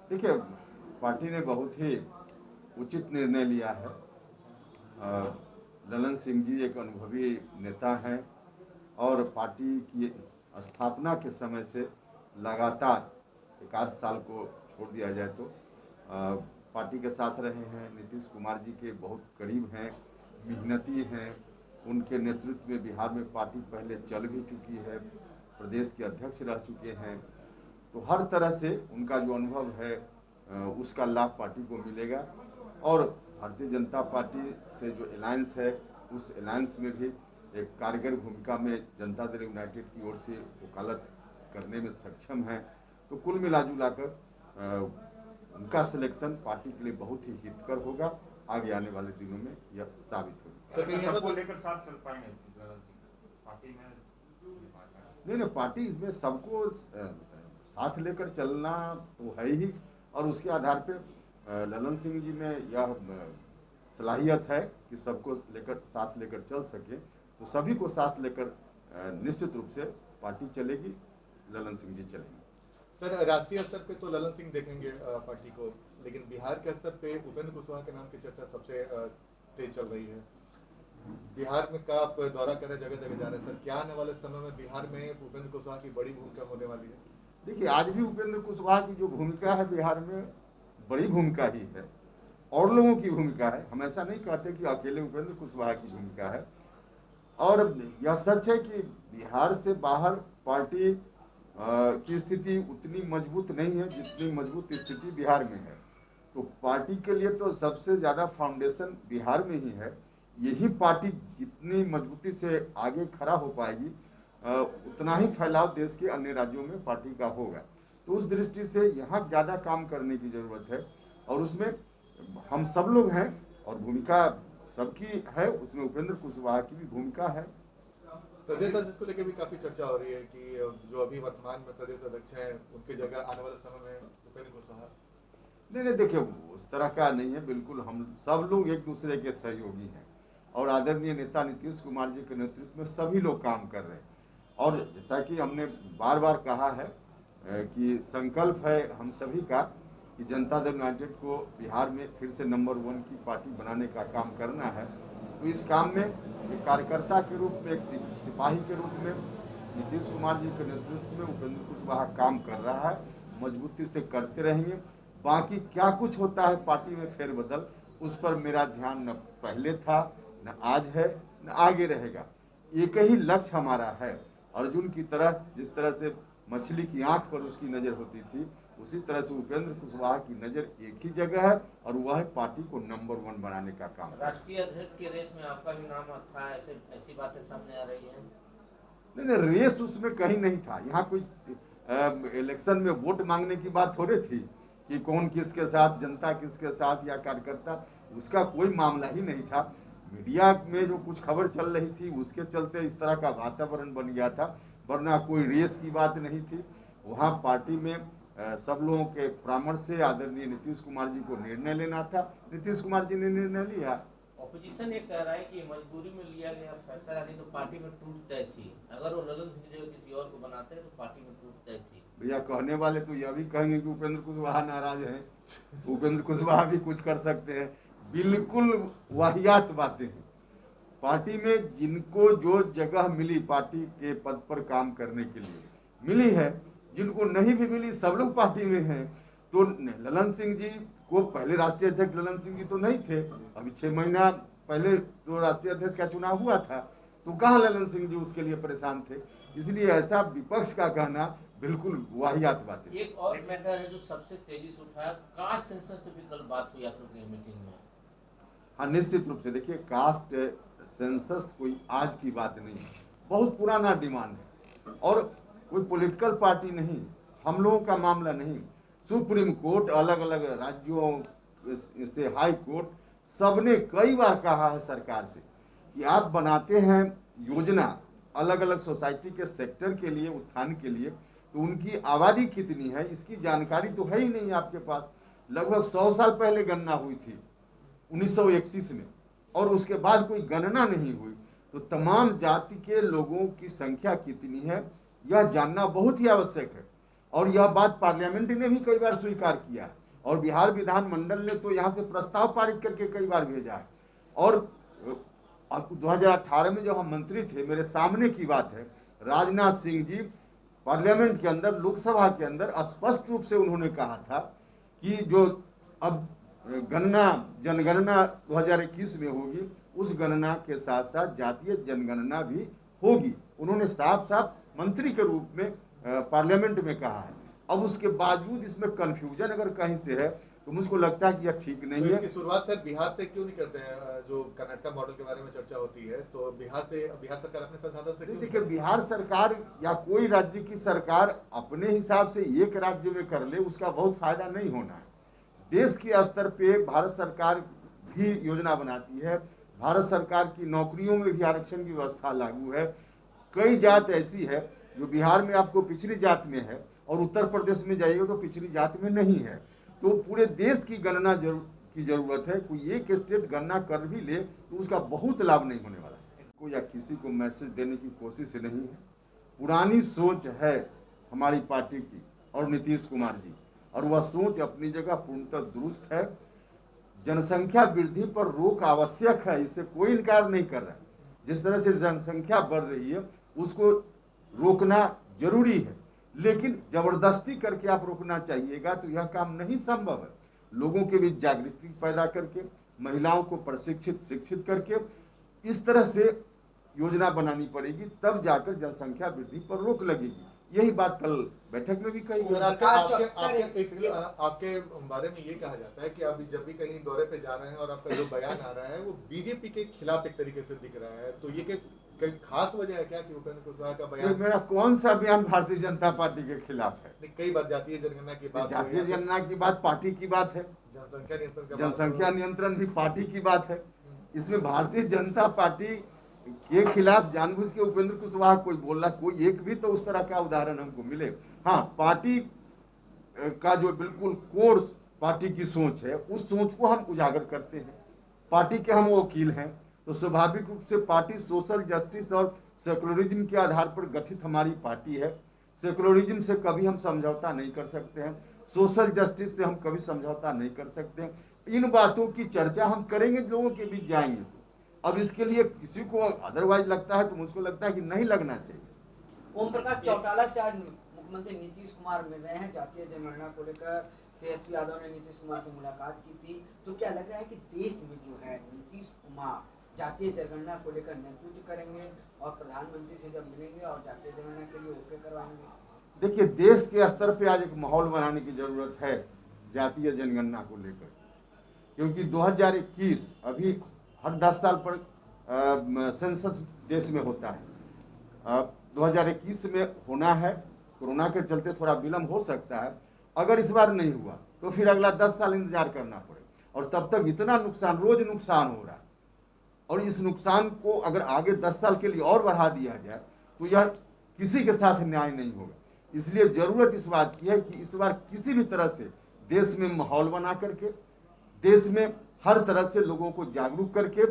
देखिए, पार्टी ने बहुत ही उचित निर्णय लिया है। ललन सिंह जी एक अनुभवी नेता हैं और पार्टी की स्थापना के समय से लगातार एक आध साल को छोड़ दिया जाए तो पार्टी के साथ रहे हैं। नीतीश कुमार जी के बहुत करीब हैं, मेहनती हैं। उनके नेतृत्व में बिहार में पार्टी पहले चल भी चुकी है, प्रदेश के अध्यक्ष रह चुके हैं। तो हर तरह से उनका जो अनुभव है उसका लाभ पार्टी को मिलेगा। और भारतीय जनता पार्टी से जो अलायंस है, उस अलायंस में भी एक कारगर भूमिका में जनता दल यूनाइटेड की ओर से वकालत करने में सक्षम है। तो कुल मिला कर उनका सिलेक्शन पार्टी के लिए बहुत ही हितकर होगा। आगे आने वाले दिनों में यह साबित होगा। सबको लेकर साथ चल पाएंगे पार्टी में? नहीं, पार्टी इसमें सबको साथ लेकर चलना तो है ही, और उसके आधार पे ललन सिंह जी में यह सलाहियत है कि सबको लेकर साथ लेकर चल सके। तो सभी को साथ लेकर निश्चित रूप से पार्टी चलेगी, ललन सिंह जी चलेंगे। सर, राष्ट्रीय स्तर पे तो ललन सिंह देखेंगे पार्टी को, लेकिन बिहार के स्तर पे उपेंद्र कुशवाहा के नाम की चर्चा सबसे तेज चल रही है। बिहार में का आप दौरा कर रहे, जगह जगह जा रहे हैं सर, क्या आने वाले समय में बिहार में उपेंद्र कुशवाहा की बड़ी भूमिका होने वाली है? देखिए, आज भी उपेंद्र कुशवाहा की जो भूमिका है बिहार में बड़ी भूमिका ही है, और लोगों की भूमिका है। हम ऐसा नहीं कहते कि अकेले उपेंद्र कुशवाहा की भूमिका है। और यह सच है कि बिहार से बाहर पार्टी की स्थिति उतनी मजबूत नहीं है जितनी मजबूत स्थिति बिहार में है। तो पार्टी के लिए तो सबसे ज़्यादा फाउंडेशन बिहार में ही है। यही पार्टी जितनी मजबूती से आगे खड़ा हो पाएगी, उतना ही फैलाव देश के अन्य राज्यों में पार्टी का होगा। तो उस दृष्टि से यहाँ ज़्यादा काम करने की ज़रूरत है, और उसमें हम सब लोग हैं और भूमिका सबकी है, उसमें उपेंद्र कुशवाहा की भी भूमिका है। प्रदेश अध्यक्ष को लेकर भी काफी चर्चा हो रही है कि जो अभी वर्तमान में प्रदेश अध्यक्ष हैं उनकी जगह आने वाले समय में उपेंद्र कुशवाहा। नहीं, देखिए, उस तरह का नहीं है। बिल्कुल हम सब लोग एक दूसरे के सहयोगी हैं, और आदरणीय नेता नीतीश कुमार जी के नेतृत्व में सभी लोग काम कर रहे हैं। और जैसा कि हमने बार बार कहा है कि संकल्प है हम सभी का कि जनता दल यूनाइटेड को बिहार में फिर से नंबर 1 की पार्टी बनाने का काम करना है। तो इस काम में एक कार्यकर्ता के रूप में, एक सिपाही के रूप में नीतीश कुमार जी के नेतृत्व में उपेंद्र कुशवाहा काम कर रहा है, मजबूती से करते रहेंगे। बाकी क्या कुछ होता है पार्टी में फेरबदल, उस पर मेरा ध्यान न पहले था, न आज है, न आगे रहेगा। एक ही लक्ष्य हमारा है। अर्जुन की तरह जिस तरह से मछली की आंख पर उसकी नज़र होती थी, उसी तरह से उपेंद्र कुशवाहा की नज़र एक ही जगह है, और वह है पार्टी को नंबर 1 बनाने का काम। राष्ट्रीय अध्यक्ष के रेस में आपका भी नाम था, ऐसी बातें सामने आ रही हैं? नहीं, रेस उसमें कहीं नहीं था। यहाँ कोई इलेक्शन में वोट मांगने की बात थोड़ी थी कि कौन किसके साथ, जनता किसके साथ या कार्यकर्ता, उसका कोई मामला ही नहीं था। मीडिया में जो कुछ खबर चल रही थी उसके चलते इस तरह का वातावरण बन गया था, वरना कोई रेस की बात नहीं थी। वहाँ पार्टी में सब लोगों के परामर्श से आदरणीय नीतीश कुमार जी को निर्णय लेना था। नीतीश कुमार जी ने निर्णय लिया। ऑपोजिशन ये कह रहा है कि मजबूरी में लिया गया फैसला, नहीं तो पार्टी में टूट तय थी। अगर वो ललन सिंह जगह किसी और को बनाते तो पार्टी में टूट तय थी। भैया, कहने वाले तो यह भी कहेंगे कि उपेंद्र कुशवाहा नाराज है। उपेंद्र कुशवाहा भी कुछ कर सकते हैं। बिल्कुल वाहियात बातें हैं। पार्टी में जिनको जो जगह मिली पार्टी के पद पर काम करने के लिए मिली है, जिनको नहीं भी मिली सब लोग पार्टी में हैं। तो ललन सिंह जी को पहले राष्ट्रीय अध्यक्ष ललन सिंह जी तो नहीं थे, अभी 6 महीना पहले तो राष्ट्रीय अध्यक्ष का चुनाव हुआ था, तो कहाँ ललन सिंह जी उसके लिए परेशान थे। इसलिए ऐसा विपक्ष का कहना बिल्कुल वाहियात बात है। एक और मैटर है जो सबसे तेजी से उठाया, कास्ट सेंसस पे भी कल बात हुई आप लोग की मीटिंग में। हाँ, निश्चित रूप से। देखिए, कास्ट सेंसस कोई आज की बात नहीं है, बहुत पुराना डिमांड है, और कोई पॉलिटिकल पार्टी नहीं, हम लोगों का मामला नहीं। सुप्रीम कोर्ट, अलग अलग राज्यों से हाई कोर्ट, सबने कई बार कहा है सरकार से कि आप बनाते हैं योजना अलग अलग सोसाइटी के सेक्टर के लिए, उत्थान के लिए, तो उनकी आबादी कितनी है इसकी जानकारी तो है ही नहीं आपके पास। लगभग 100 साल पहले गणना हुई थी 1931 में, और उसके बाद कोई गणना नहीं हुई। तो तमाम जाति के लोगों की संख्या कितनी है यह जानना बहुत ही आवश्यक है। और यह बात पार्लियामेंट ने भी कई बार स्वीकार किया और बिहार विधानमंडल ने तो यहाँ से प्रस्ताव पारित करके कई बार भेजा है। और 2018 में जब हम मंत्री थे, मेरे सामने की बात है, राजनाथ सिंह जी पार्लियामेंट के अंदर, लोकसभा के अंदर स्पष्ट रूप से उन्होंने कहा था कि जो अब जनगणना 2021 में होगी, उस गणना के साथ साथ जातीय जनगणना भी होगी। उन्होंने साफ साफ मंत्री के रूप में पार्लियामेंट में कहा है। अब उसके बावजूद इसमें कंफ्यूजन अगर कहीं से है तो मुझको लगता है कि यह ठीक नहीं तो है। इसकी शुरुआत सर बिहार से क्यों नहीं करते हैं? जो कर्नाटक मॉडल के बारे में चर्चा होती है, तो बिहार सरकार अपने संसाधन से क्यों नहीं देखिए, करती? बिहार सरकार या कोई राज्य की सरकार अपने हिसाब से एक राज्य में कर ले, उसका बहुत फायदा नहीं होना है। देश के स्तर पे भारत सरकार भी योजना बनाती है। भारत सरकार की नौकरियों में भी आरक्षण की व्यवस्था लागू है। कई जात ऐसी है जो बिहार में आपको पिछड़ी जात में है और उत्तर प्रदेश में जाइएगा तो पिछड़ी जात में नहीं है। तो पूरे देश की गणना की जरूरत है। कोई एक स्टेट गणना कर भी ले तो उसका बहुत लाभ नहीं होने वाला है। कोई या किसी को मैसेज देने की कोशिश नहीं है। पुरानी सोच है हमारी पार्टी की और नीतीश कुमार जी, और वह सोच अपनी जगह पूर्णतः दुरुस्त है। जनसंख्या वृद्धि पर रोक आवश्यक है, इससे कोई इनकार नहीं कर रहा है। जिस तरह से जनसंख्या बढ़ रही है उसको रोकना जरूरी है, लेकिन जबरदस्ती करके आप रोकना चाहिएगा तो यह काम नहीं संभव है। लोगों के बीच जागृति पैदा करके, महिलाओं को प्रशिक्षित शिक्षित करके इस तरह से योजना बनानी पड़ेगी, तब जाकर जनसंख्या वृद्धि पर रोक लगेगी। यही बात कल बैठक में भी कही। सर, आपके बारे में ये कहा जाता है कि आप जब भी कहीं दौरे पे जा रहे हैं और आपका जो बयान आ रहा है वो बीजेपी के खिलाफ एक तरीके से दिख रहा है, तो ये कोई खास वजह है क्या कि उपेंद्र कुशवाहा का बयान? मेरा कौन सा बयान भारतीय जनता पार्टी के खिलाफ है? कई बार जातीय जनगणना की बात, जातीय जनगणना की बात पार्टी की बात है, जनसंख्या नियंत्रण भी पार्टी की बात है। इसमें भारतीय जनता पार्टी के खिलाफ जानबूझ के उपेंद्र कुशवाहा कोई बोल रहा, कोई एक भी तो उस तरह का उदाहरण हमको मिले। हाँ, पार्टी का जो बिल्कुल कोर्स पार्टी की सोच है, उस सोच को हम उजागर करते हैं। पार्टी के हम वकील हैं, तो स्वाभाविक रूप से पार्टी सोशल जस्टिस और सेकुलरिज्म के आधार पर गठित हमारी पार्टी है। सेकुलरिज्म से कभी हम समझौता नहीं कर सकते हैं, सोशल जस्टिस से हम कभी समझौता नहीं कर सकते हैं। इन बातों की चर्चा हम करेंगे, लोगों के बीच जाएंगे। अब इसके लिए किसी को अदरवाइज लगता है तो मुझको लगता है कि नहीं लगना चाहिए। ओम प्रकाश चौटाला से आज मुख्यमंत्री नीतीश कुमार मिल रहे हैं जातीय जनगणना को लेकर। तेजस्वी यादव ने नीतीश कुमार से मुलाकात की थी, तो क्या लग रहा है कि देश में जो है नीतीश कुमार जातीय जनगणना को लेकर नेतृत्व करेंगे और प्रधानमंत्री से जब मिलेंगे और जातीय जनगणना के लिए ओके करवाएंगे? देखिए, देश के स्तर पे आज एक माहौल बनाने की जरूरत है जातीय जनगणना को लेकर, क्योंकि 2021 अभी हर 10 साल पर सेंसस देश में होता है। 2021 में होना है, कोरोना के चलते थोड़ा विलम्ब हो सकता है। अगर इस बार नहीं हुआ तो फिर अगला 10 साल इंतजार करना पड़ेगा, और तब तक इतना नुकसान, रोज नुकसान हो रहा है, और इस नुकसान को अगर आगे 10 साल के लिए और बढ़ा दिया जाए तो यह किसी के साथ न्याय नहीं होगा। इसलिए जरूरत इस बात की है कि इस बार किसी भी तरह से देश में माहौल बना करके, देश में हर तरह से लोगों को जागरूक करके,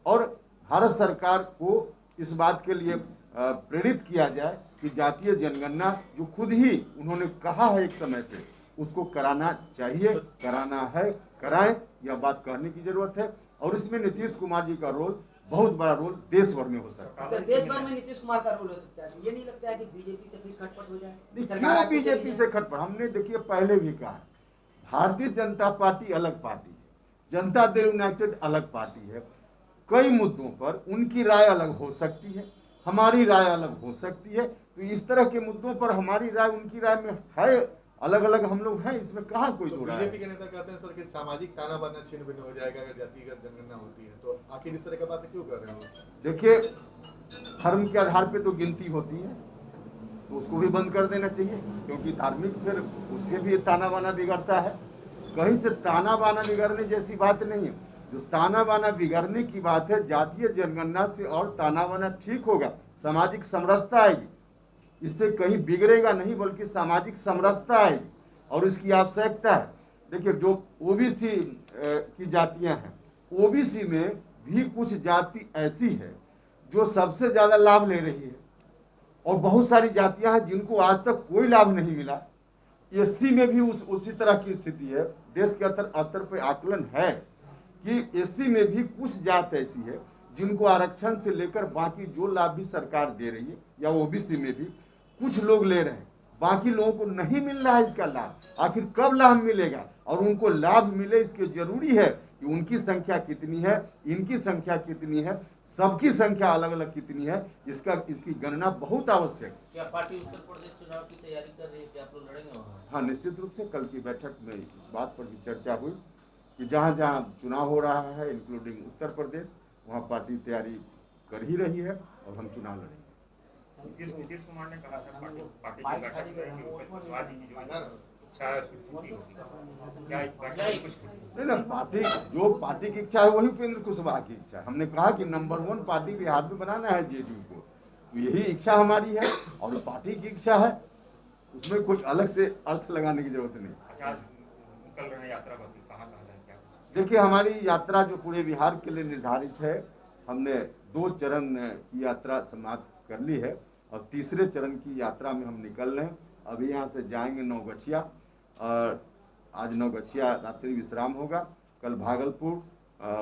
और भारत सरकार को इस बात के लिए प्रेरित किया जाए कि जातीय जनगणना जो खुद ही उन्होंने कहा है एक समय पे, उसको कराना चाहिए, कराना है, कराएं। यह बात कहने की जरूरत है, और इसमें नीतीश कुमार जी का रोल, बहुत बड़ा रोल देश भर में हो सकता है। तो देश भर में नीतीश कुमार का रोल हो सकता है, तो ये नहीं लगता है कि बीजेपी से फिर खटपट हो जाए? क्यों बीजेपी से खटपट? हमने देखिए पहले भी कहा, भारतीय जनता पार्टी अलग पार्टी है, जनता दल यूनाइटेड अलग पार्टी है। कई मुद्दों पर उनकी राय अलग हो सकती है, हमारी राय अलग हो सकती है। तो इस तरह के मुद्दों पर हमारी राय उनकी राय में है, अलग अलग हम लोग हैं, इसमें कहाँ कोई तो जोड़ा है। बीजेपी के नेता कहते हैं सर कि सामाजिक ताना बाना छिन्न भिन्न हो जाएगा अगर जातिगत जनगणना होती है, तो आखिर इस तरह की बातें क्यों कर रहे हो? देखिए, धर्म के आधार पे तो गिनती होती है, तो उसको भी बंद कर देना चाहिए, क्योंकि धार्मिक फिर उससे भी ताना बाना बिगड़ता है। कहीं से ताना बाना बिगड़ने जैसी बात नहीं है। जो ताना बाना बिगड़ने की बात है, जातीय जनगणना से और ताना बाना ठीक होगा, सामाजिक समरसता आएगी, इससे कहीं बिगड़ेगा नहीं, बल्कि सामाजिक समरसता आएगी, और इसकी आवश्यकता है। देखिए, जो ओबीसी की जातियां हैं, ओबीसी में भी कुछ जाति ऐसी है जो सबसे ज्यादा लाभ ले रही है, और बहुत सारी जातियां हैं जिनको आज तक कोई लाभ नहीं मिला। एससी में भी उसी तरह की स्थिति है। देश के स्तर पर आकलन है कि एससी में भी कुछ जात ऐसी है जिनको आरक्षण से लेकर बाकी जो लाभ भी सरकार दे रही है, या ओबीसी में भी कुछ लोग ले रहे हैं, बाकी लोगों को नहीं मिल रहा है इसका लाभ। आखिर कब लाभ मिलेगा और उनको लाभ मिले, इसके जरूरी है कि उनकी संख्या कितनी है, इनकी संख्या कितनी है, सबकी संख्या अलग अलग कितनी है, इसकी गणना बहुत आवश्यक है। क्या पार्टी उत्तर प्रदेश चुनाव की तैयारी कर रही है? क्या आप लोग लड़ेंगे वहाँ? हाँ, निश्चित रूप से कल की बैठक में इस बात पर भी चर्चा हुई कि जहाँ जहाँ चुनाव हो रहा है इंक्लूडिंग उत्तर प्रदेश, वहाँ पार्टी तैयारी कर ही रही है और हम चुनाव लड़ेंगे। नीतीश कुमार ने कहा था पार्टी की बैठक में कि उपेंद्र कुशवाहा जी की जो इच्छा है उसकी पूर्ति होगी। क्या इस बैठक में कुछ नहीं ना, पार्टी की इच्छा है वही उपेंद्र कुशवाहा की इच्छा है। हमने कहा कि नंबर 1 पार्टी बिहार में बनाना है जेडीयू को, तो यही इच्छा हमारी है और पार्टी की इच्छा है, उसमें कुछ अलग से अर्थ लगाने की जरूरत नहीं। अच्छा, निकल रहे यात्रा पर कहाँ जाए क्या? देखिए, हमारी यात्रा जो पूरे बिहार के लिए निर्धारित है, हमने 2 चरण की यात्रा समाप्त कर ली है और तीसरे चरण की यात्रा में हम निकल रहे हैं। अभी यहाँ से जाएंगे नौगछिया, और आज नौगछिया रात्रि विश्राम होगा, कल भागलपुर,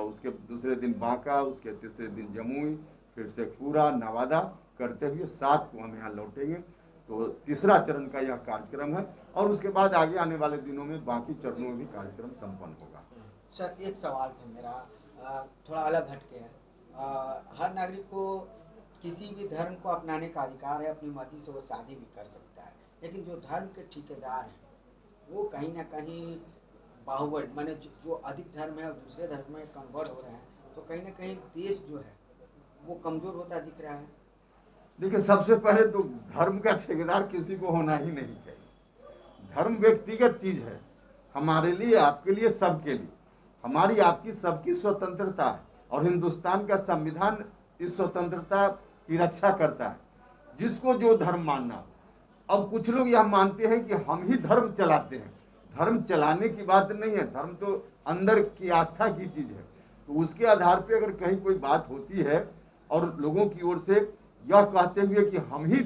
उसके दूसरे दिन बांका, उसके तीसरे दिन जमुई, फिर शेखपुरा, नवादा करते हुए 7 को हम यहाँ लौटेंगे। तो तीसरा चरण का यह कार्यक्रम है और उसके बाद आगे आने वाले दिनों में बाकी चरणों में भी कार्यक्रम संपन्न होगा। सर, एक सवाल था मेरा, थोड़ा अलग हटके है। हर नागरिक को किसी भी धर्म को अपनाने का अधिकार है, अपनी मर्जी से वो शादी भी कर सकता है, लेकिन जो धर्म के ठेकेदार हैं वो कहीं ना कहीं बाहुबल, माने जो अधिक धर्म है और दूसरे धर्म में कन्वर्ट हो रहे हैं, तो कहीं ना कहीं देश जो है वो कमजोर होता दिख रहा है। देखिए, सबसे पहले तो धर्म का ठेकेदार किसी को होना ही नहीं चाहिए। धर्म व्यक्तिगत चीज है, हमारे लिए, आपके लिए, सबके लिए। हमारी आपकी सबकी स्वतंत्रता है और हिंदुस्तान का संविधान इस स्वतंत्रता की रक्षा करता है, जिसको जो धर्म मानना हो। अब कुछ लोग यह मानते हैं कि हम ही धर्म चलाते हैं। धर्म चलाने की बात नहीं है, धर्म तो अंदर की आस्था की चीज है। तो उसके आधार पे अगर कहीं कोई बात होती है और लोगों की ओर से यह कहते हुए कि हम ही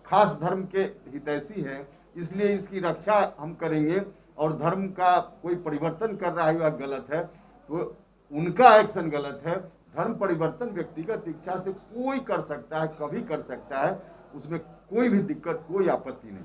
खास धर्म के हितैषी हैं, इसलिए इसकी रक्षा हम करेंगे और धर्म का कोई परिवर्तन कर रहा है वह गलत है, तो उनका एक्शन गलत है। धर्म परिवर्तन व्यक्तिगत इच्छा से कोई कर सकता है, कभी कर सकता है, उसमें कोई भी दिक्कत, कोई आपत्ति नहीं।